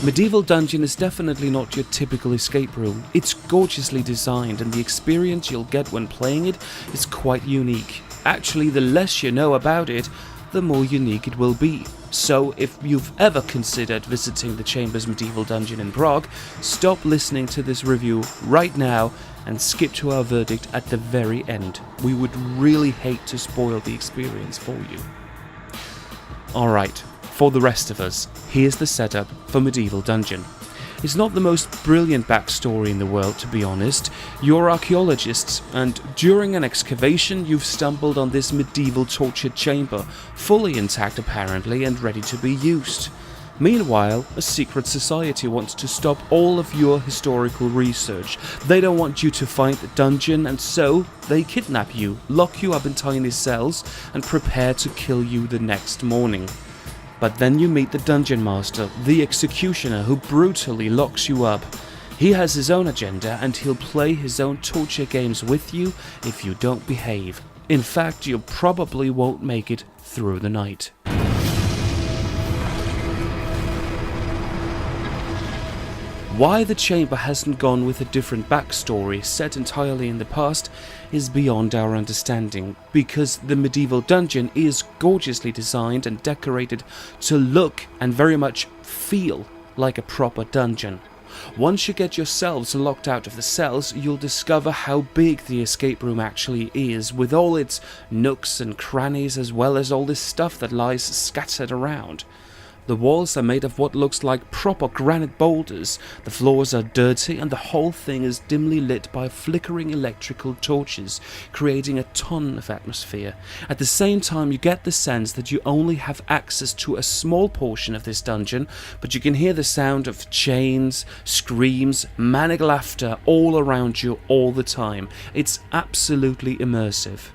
Medieval Dungeon is definitely not your typical escape room. It's gorgeously designed, and the experience you'll get when playing it is quite unique. Actually, the less you know about it, the more unique it will be. So, if you've ever considered visiting the Chambers Medieval Dungeon in Prague, stop listening to this review right now and skip to our verdict at the very end. We would really hate to spoil the experience for you. Alright, for the rest of us, here's the setup for Medieval Dungeon. It's not the most brilliant backstory in the world, to be honest. You're archaeologists, and during an excavation you've stumbled on this medieval torture chamber, fully intact apparently and ready to be used. Meanwhile, a secret society wants to stop all of your historical research. They don't want you to find the dungeon, and so they kidnap you, lock you up in tiny cells, and prepare to kill you the next morning. But then you meet the Dungeon Master, the executioner who brutally locks you up. He has his own agenda, and he'll play his own torture games with you if you don't behave. In fact, you probably won't make it through the night. Why the chamber hasn't gone with a different backstory set entirely in the past is beyond our understanding, because the medieval dungeon is gorgeously designed and decorated to look and very much feel like a proper dungeon. Once you get yourselves locked out of the cells, you'll discover how big the escape room actually is, with all its nooks and crannies as well as all this stuff that lies scattered around. The walls are made of what looks like proper granite boulders, the floors are dirty, and the whole thing is dimly lit by flickering electrical torches, creating a ton of atmosphere. At the same time, you get the sense that you only have access to a small portion of this dungeon, but you can hear the sound of chains, screams, manic laughter all around you all the time. It's absolutely immersive.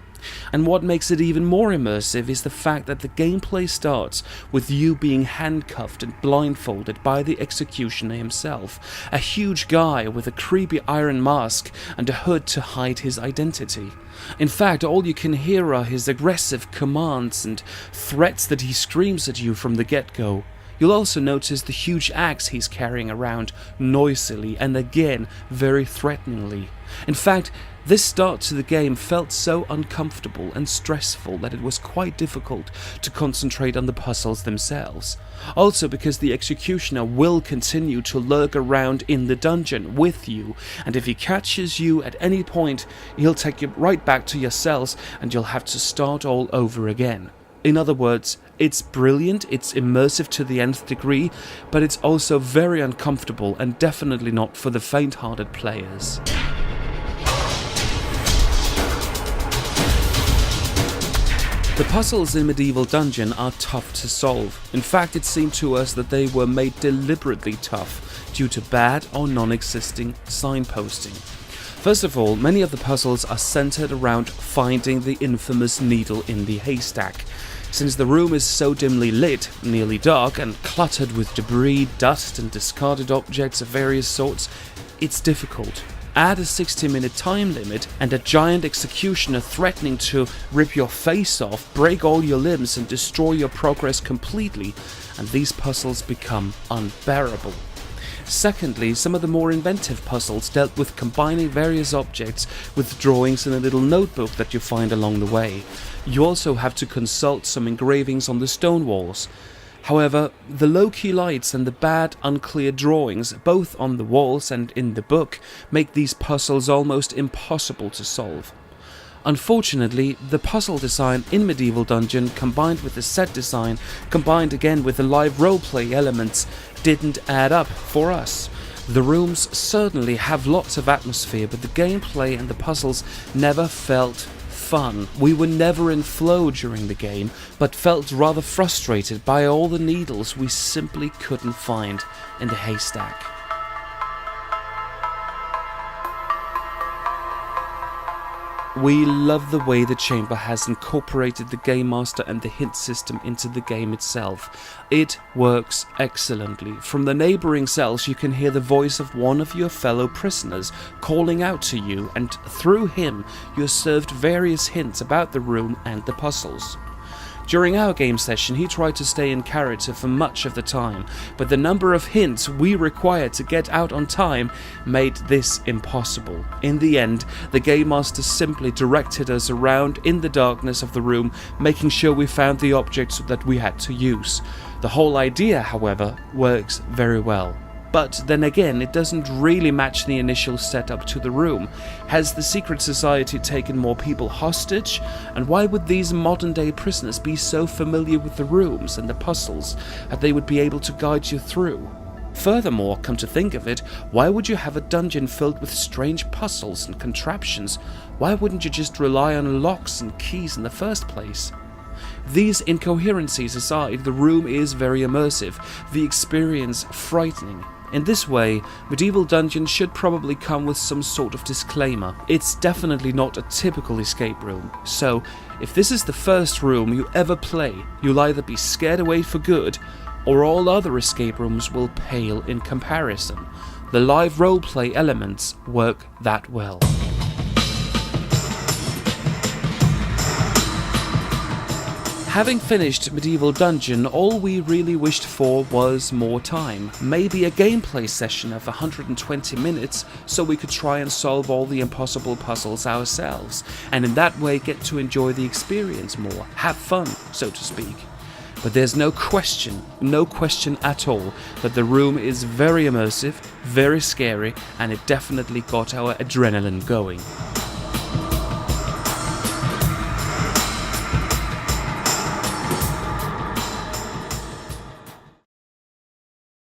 And what makes it even more immersive is the fact that the gameplay starts with you being handcuffed and blindfolded by the executioner himself, a huge guy with a creepy iron mask and a hood to hide his identity. In fact, all you can hear are his aggressive commands and threats that he screams at you from the get-go. You'll also notice the huge axe he's carrying around noisily and again very threateningly. In fact, this start to the game felt so uncomfortable and stressful that it was quite difficult to concentrate on the puzzles themselves. Also because the executioner will continue to lurk around in the dungeon with you, and if he catches you at any point, he'll take you right back to your cells and you'll have to start all over again. In other words, it's brilliant, it's immersive to the nth degree, but it's also very uncomfortable and definitely not for the faint-hearted players. The puzzles in Medieval Dungeon are tough to solve. In fact, it seemed to us that they were made deliberately tough due to bad or non-existing signposting. First of all, many of the puzzles are centered around finding the infamous needle in the haystack. Since the room is so dimly lit, nearly dark, and cluttered with debris, dust, and discarded objects of various sorts, it's difficult. Add a 60-minute time limit and a giant executioner threatening to rip your face off, break all your limbs, and destroy your progress completely, and these puzzles become unbearable. Secondly, some of the more inventive puzzles dealt with combining various objects with drawings in a little notebook that you find along the way. You also have to consult some engravings on the stone walls. However, the low-key lights and the bad, unclear drawings, both on the walls and in the book, make these puzzles almost impossible to solve. Unfortunately, the puzzle design in Medieval Dungeon, combined with the set design, combined again with the live roleplay elements, didn't add up for us. The rooms certainly have lots of atmosphere, but the gameplay and the puzzles never felt fun. We were never in flow during the game, but felt rather frustrated by all the needles we simply couldn't find in the haystack. We love the way the chamber has incorporated the Game Master and the hint system into the game itself. It works excellently. From the neighbouring cells you can hear the voice of one of your fellow prisoners calling out to you, and through him you're served various hints about the room and the puzzles. During our game session, he tried to stay in character for much of the time, but the number of hints we required to get out on time made this impossible. In the end, the Game Master simply directed us around in the darkness of the room, making sure we found the objects that we had to use. The whole idea, however, works very well. But then again, it doesn't really match the initial setup to the room. Has the secret society taken more people hostage? And why would these modern day prisoners be so familiar with the rooms and the puzzles that they would be able to guide you through? Furthermore, come to think of it, why would you have a dungeon filled with strange puzzles and contraptions? Why wouldn't you just rely on locks and keys in the first place? These incoherencies aside, the room is very immersive, the experience frightening. In this way, Medieval Dungeon should probably come with some sort of disclaimer. It's definitely not a typical escape room, so if this is the first room you ever play, you'll either be scared away for good, or all other escape rooms will pale in comparison. The live roleplay elements work that well. Having finished Medieval Dungeon, all we really wished for was more time. Maybe a gameplay session of 120 minutes so we could try and solve all the impossible puzzles ourselves, and in that way get to enjoy the experience more, have fun, so to speak. But there's no question at all, that the room is very immersive, very scary, and it definitely got our adrenaline going.